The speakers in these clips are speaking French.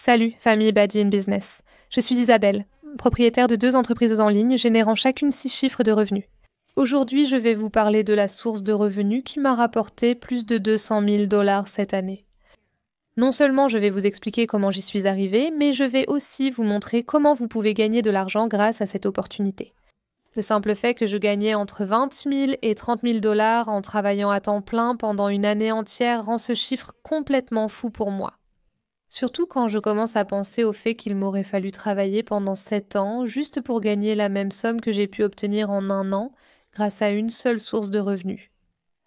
Salut, famille Badi in Business. Je suis Isabelle, propriétaire de 2 entreprises en ligne générant chacune 6 chiffres de revenus. Aujourd'hui, je vais vous parler de la source de revenus qui m'a rapporté plus de 200 000 $ cette année. Non seulement je vais vous expliquer comment j'y suis arrivée, mais je vais aussi vous montrer comment vous pouvez gagner de l'argent grâce à cette opportunité. Le simple fait que je gagnais entre 20 000 et 30 000 $ en travaillant à temps plein pendant une année entière rend ce chiffre complètement fou pour moi. Surtout quand je commence à penser au fait qu'il m'aurait fallu travailler pendant 7 ans juste pour gagner la même somme que j'ai pu obtenir en 1 an grâce à une seule source de revenus.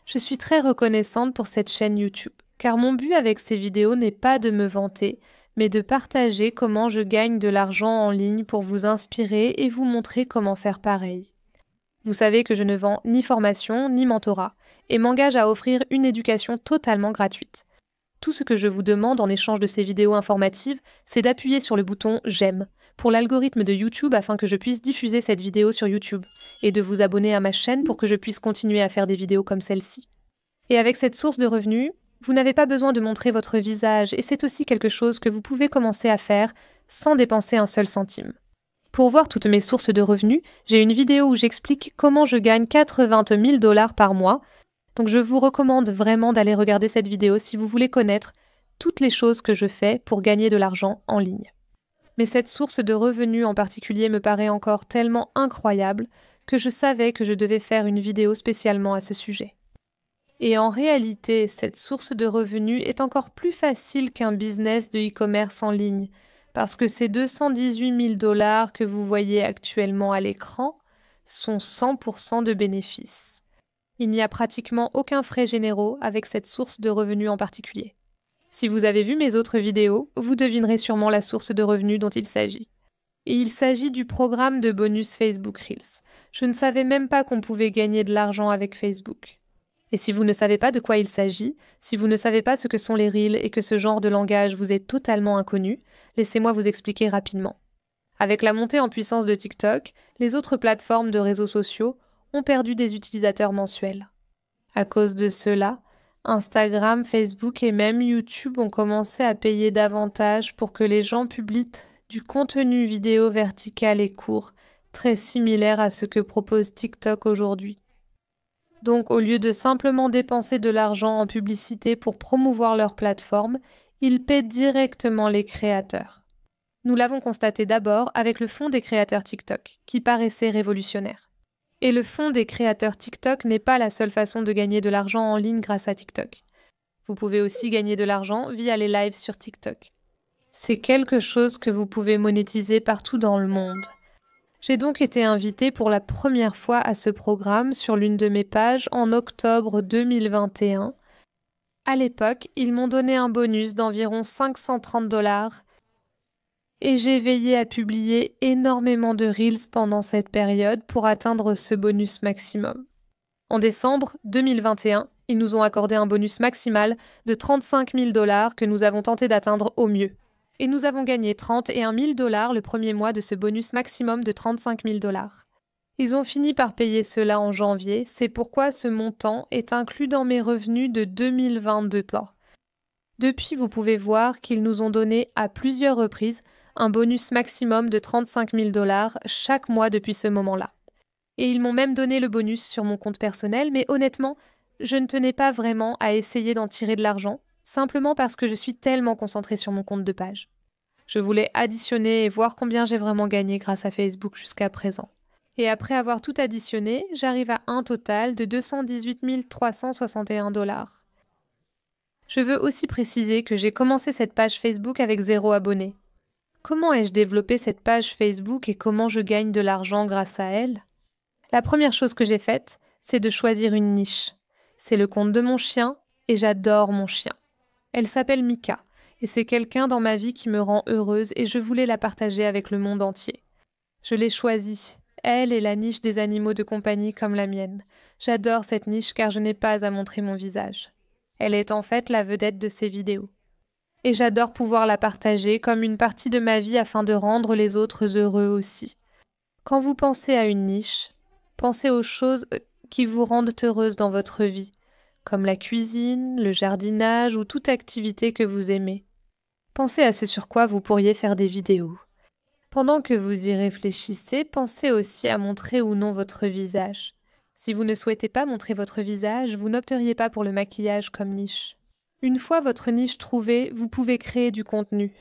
Je suis très reconnaissante pour cette chaîne YouTube, car mon but avec ces vidéos n'est pas de me vanter, mais de partager comment je gagne de l'argent en ligne pour vous inspirer et vous montrer comment faire pareil. Vous savez que je ne vends ni formation ni mentorat, et m'engage à offrir une éducation totalement gratuite. Tout ce que je vous demande en échange de ces vidéos informatives, c'est d'appuyer sur le bouton « J'aime » pour l'algorithme de YouTube afin que je puisse diffuser cette vidéo sur YouTube, et de vous abonner à ma chaîne pour que je puisse continuer à faire des vidéos comme celle-ci. Et avec cette source de revenus, vous n'avez pas besoin de montrer votre visage, et c'est aussi quelque chose que vous pouvez commencer à faire sans dépenser un seul centime. Pour voir toutes mes sources de revenus, j'ai une vidéo où j'explique comment je gagne 80 000 $ par mois. Donc je vous recommande vraiment d'aller regarder cette vidéo si vous voulez connaître toutes les choses que je fais pour gagner de l'argent en ligne. Mais cette source de revenus en particulier me paraît encore tellement incroyable que je savais que je devais faire une vidéo spécialement à ce sujet. Et en réalité, cette source de revenus est encore plus facile qu'un business de e-commerce en ligne, parce que ces 218 000 $ que vous voyez actuellement à l'écran sont 100% de bénéfices. Il n'y a pratiquement aucun frais généraux avec cette source de revenus en particulier. Si vous avez vu mes autres vidéos, vous devinerez sûrement la source de revenus dont il s'agit. Et il s'agit du programme de bonus Facebook Reels. Je ne savais même pas qu'on pouvait gagner de l'argent avec Facebook. Et si vous ne savez pas de quoi il s'agit, si vous ne savez pas ce que sont les Reels et que ce genre de langage vous est totalement inconnu, laissez-moi vous expliquer rapidement. Avec la montée en puissance de TikTok, les autres plateformes de réseaux sociaux ont perdu des utilisateurs mensuels. À cause de cela, Instagram, Facebook et même YouTube ont commencé à payer davantage pour que les gens publient du contenu vidéo vertical et court, très similaire à ce que propose TikTok aujourd'hui. Donc au lieu de simplement dépenser de l'argent en publicité pour promouvoir leur plateforme, ils paient directement les créateurs. Nous l'avons constaté d'abord avec le fonds des créateurs TikTok, qui paraissait révolutionnaire. Et le fonds des créateurs TikTok n'est pas la seule façon de gagner de l'argent en ligne grâce à TikTok. Vous pouvez aussi gagner de l'argent via les lives sur TikTok. C'est quelque chose que vous pouvez monétiser partout dans le monde. J'ai donc été invitée pour la première fois à ce programme sur l'une de mes pages en octobre 2021. À l'époque, ils m'ont donné un bonus d'environ 530 $ et j'ai veillé à publier énormément de Reels pendant cette période pour atteindre ce bonus maximum. En décembre 2021, ils nous ont accordé un bonus maximal de 35 000 $ que nous avons tenté d'atteindre au mieux. Et nous avons gagné 31 000 $ le premier mois de ce bonus maximum de 35 000 $. Ils ont fini par payer cela en janvier, c'est pourquoi ce montant est inclus dans mes revenus de 2022. Depuis, vous pouvez voir qu'ils nous ont donné à plusieurs reprises un bonus maximum de 35 000 $ chaque mois depuis ce moment-là. Et ils m'ont même donné le bonus sur mon compte personnel, mais honnêtement, je ne tenais pas vraiment à essayer d'en tirer de l'argent, simplement parce que je suis tellement concentrée sur mon compte de page. Je voulais additionner et voir combien j'ai vraiment gagné grâce à Facebook jusqu'à présent. Et après avoir tout additionné, j'arrive à un total de 218 361 $. Je veux aussi préciser que j'ai commencé cette page Facebook avec 0 abonné. Comment ai-je développé cette page Facebook et comment je gagne de l'argent grâce à elle? La première chose que j'ai faite, c'est de choisir une niche. C'est le compte de mon chien et j'adore mon chien. Elle s'appelle Mika et c'est quelqu'un dans ma vie qui me rend heureuse et je voulais la partager avec le monde entier. Je l'ai choisie, elle et la niche des animaux de compagnie comme la mienne. J'adore cette niche car je n'ai pas à montrer mon visage. Elle est en fait la vedette de ces vidéos. Et j'adore pouvoir la partager comme une partie de ma vie afin de rendre les autres heureux aussi. Quand vous pensez à une niche, pensez aux choses qui vous rendent heureuse dans votre vie, comme la cuisine, le jardinage ou toute activité que vous aimez. Pensez à ce sur quoi vous pourriez faire des vidéos. Pendant que vous y réfléchissez, pensez aussi à montrer ou non votre visage. Si vous ne souhaitez pas montrer votre visage, vous n'opteriez pas pour le maquillage comme niche. Une fois votre niche trouvée, vous pouvez créer du contenu.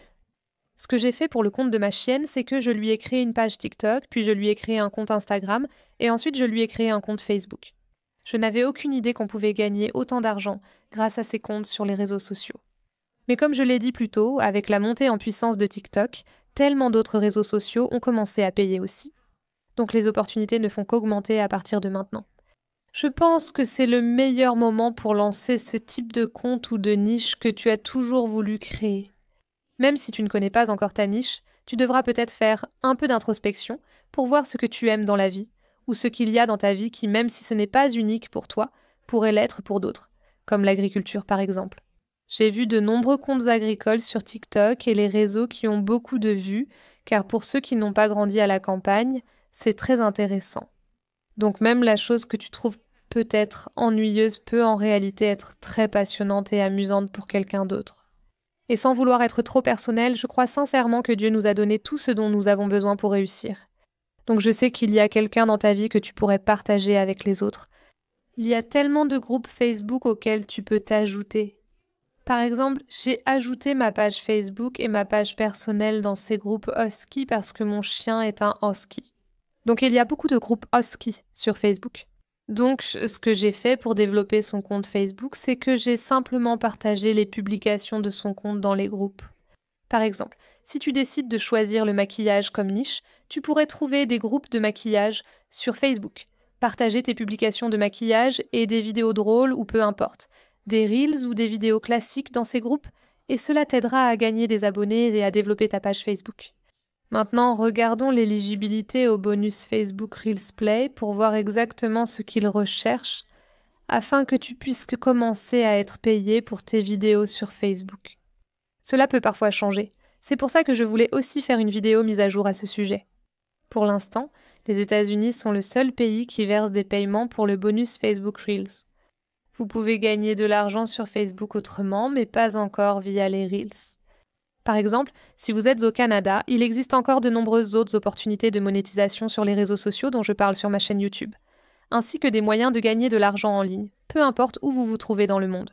Ce que j'ai fait pour le compte de ma chienne, c'est que je lui ai créé une page TikTok, puis je lui ai créé un compte Instagram, et ensuite je lui ai créé un compte Facebook. Je n'avais aucune idée qu'on pouvait gagner autant d'argent grâce à ces comptes sur les réseaux sociaux. Mais comme je l'ai dit plus tôt, avec la montée en puissance de TikTok, tellement d'autres réseaux sociaux ont commencé à payer aussi. Donc les opportunités ne font qu'augmenter à partir de maintenant. Je pense que c'est le meilleur moment pour lancer ce type de compte ou de niche que tu as toujours voulu créer. Même si tu ne connais pas encore ta niche, tu devras peut-être faire un peu d'introspection pour voir ce que tu aimes dans la vie, ou ce qu'il y a dans ta vie qui, même si ce n'est pas unique pour toi, pourrait l'être pour d'autres, comme l'agriculture par exemple. J'ai vu de nombreux comptes agricoles sur TikTok et les réseaux qui ont beaucoup de vues, car pour ceux qui n'ont pas grandi à la campagne, c'est très intéressant. Donc même la chose que tu trouves peut-être ennuyeuse peut en réalité être très passionnante et amusante pour quelqu'un d'autre. Et sans vouloir être trop personnel, je crois sincèrement que Dieu nous a donné tout ce dont nous avons besoin pour réussir. Donc je sais qu'il y a quelqu'un dans ta vie que tu pourrais partager avec les autres. Il y a tellement de groupes Facebook auxquels tu peux t'ajouter. Par exemple, j'ai ajouté ma page Facebook et ma page personnelle dans ces groupes Husky parce que mon chien est un Husky. Donc il y a beaucoup de groupes Husky sur Facebook. Donc ce que j'ai fait pour développer son compte Facebook, c'est que j'ai simplement partagé les publications de son compte dans les groupes. Par exemple, si tu décides de choisir le maquillage comme niche, tu pourrais trouver des groupes de maquillage sur Facebook. Partager tes publications de maquillage et des vidéos drôles ou peu importe. Des reels ou des vidéos classiques dans ces groupes, et cela t'aidera à gagner des abonnés et à développer ta page Facebook. Maintenant, regardons l'éligibilité au bonus Facebook Reels Play pour voir exactement ce qu'il recherche afin que tu puisses commencer à être payé pour tes vidéos sur Facebook. Cela peut parfois changer. C'est pour ça que je voulais aussi faire une vidéo mise à jour à ce sujet. Pour l'instant, les États-Unis sont le seul pays qui verse des paiements pour le bonus Facebook Reels. Vous pouvez gagner de l'argent sur Facebook autrement, mais pas encore via les Reels. Par exemple, si vous êtes au Canada, il existe encore de nombreuses autres opportunités de monétisation sur les réseaux sociaux dont je parle sur ma chaîne YouTube, ainsi que des moyens de gagner de l'argent en ligne, peu importe où vous vous trouvez dans le monde.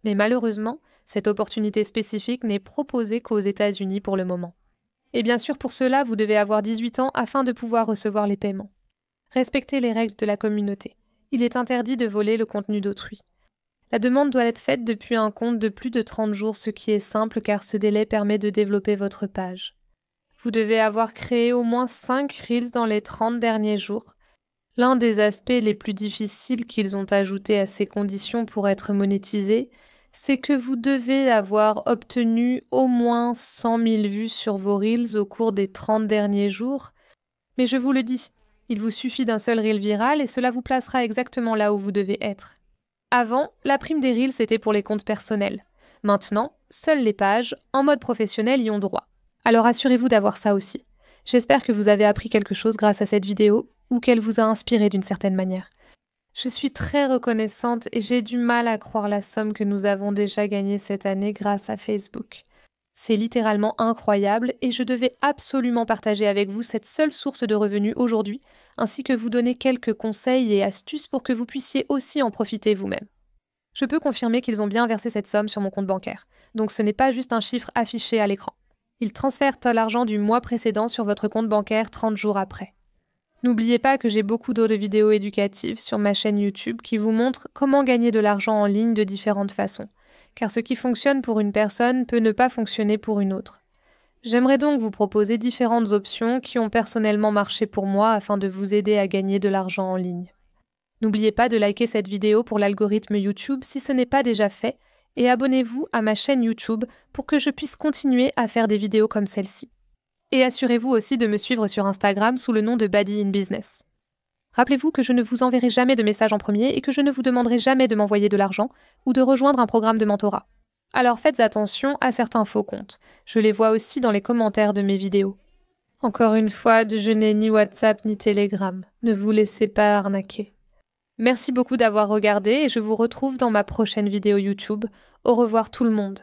Mais malheureusement, cette opportunité spécifique n'est proposée qu'aux États-Unis pour le moment. Et bien sûr, pour cela, vous devez avoir 18 ans afin de pouvoir recevoir les paiements. Respectez les règles de la communauté. Il est interdit de voler le contenu d'autrui. La demande doit être faite depuis un compte de plus de 30 jours, ce qui est simple car ce délai permet de développer votre page. Vous devez avoir créé au moins 5 Reels dans les 30 derniers jours. L'un des aspects les plus difficiles qu'ils ont ajouté à ces conditions pour être monétisés, c'est que vous devez avoir obtenu au moins 100 000 vues sur vos Reels au cours des 30 derniers jours. Mais je vous le dis, il vous suffit d'un seul Reel viral et cela vous placera exactement là où vous devez être. Avant, la prime des Reels était pour les comptes personnels. Maintenant, seules les pages, en mode professionnel, y ont droit. Alors assurez-vous d'avoir ça aussi. J'espère que vous avez appris quelque chose grâce à cette vidéo ou qu'elle vous a inspiré d'une certaine manière. Je suis très reconnaissante et j'ai du mal à croire la somme que nous avons déjà gagnée cette année grâce à Facebook. C'est littéralement incroyable et je devais absolument partager avec vous cette seule source de revenus aujourd'hui, ainsi que vous donner quelques conseils et astuces pour que vous puissiez aussi en profiter vous-même. Je peux confirmer qu'ils ont bien versé cette somme sur mon compte bancaire, donc ce n'est pas juste un chiffre affiché à l'écran. Ils transfèrent l'argent du mois précédent sur votre compte bancaire 30 jours après. N'oubliez pas que j'ai beaucoup d'autres vidéos éducatives sur ma chaîne YouTube qui vous montrent comment gagner de l'argent en ligne de différentes façons, car ce qui fonctionne pour une personne peut ne pas fonctionner pour une autre. J'aimerais donc vous proposer différentes options qui ont personnellement marché pour moi afin de vous aider à gagner de l'argent en ligne. N'oubliez pas de liker cette vidéo pour l'algorithme YouTube si ce n'est pas déjà fait et abonnez-vous à ma chaîne YouTube pour que je puisse continuer à faire des vidéos comme celle-ci. Et assurez-vous aussi de me suivre sur Instagram sous le nom de Badi in Business. Rappelez-vous que je ne vous enverrai jamais de message en premier et que je ne vous demanderai jamais de m'envoyer de l'argent ou de rejoindre un programme de mentorat. Alors faites attention à certains faux comptes. Je les vois aussi dans les commentaires de mes vidéos. Encore une fois, je n'ai ni WhatsApp ni Telegram. Ne vous laissez pas arnaquer. Merci beaucoup d'avoir regardé et je vous retrouve dans ma prochaine vidéo YouTube. Au revoir tout le monde.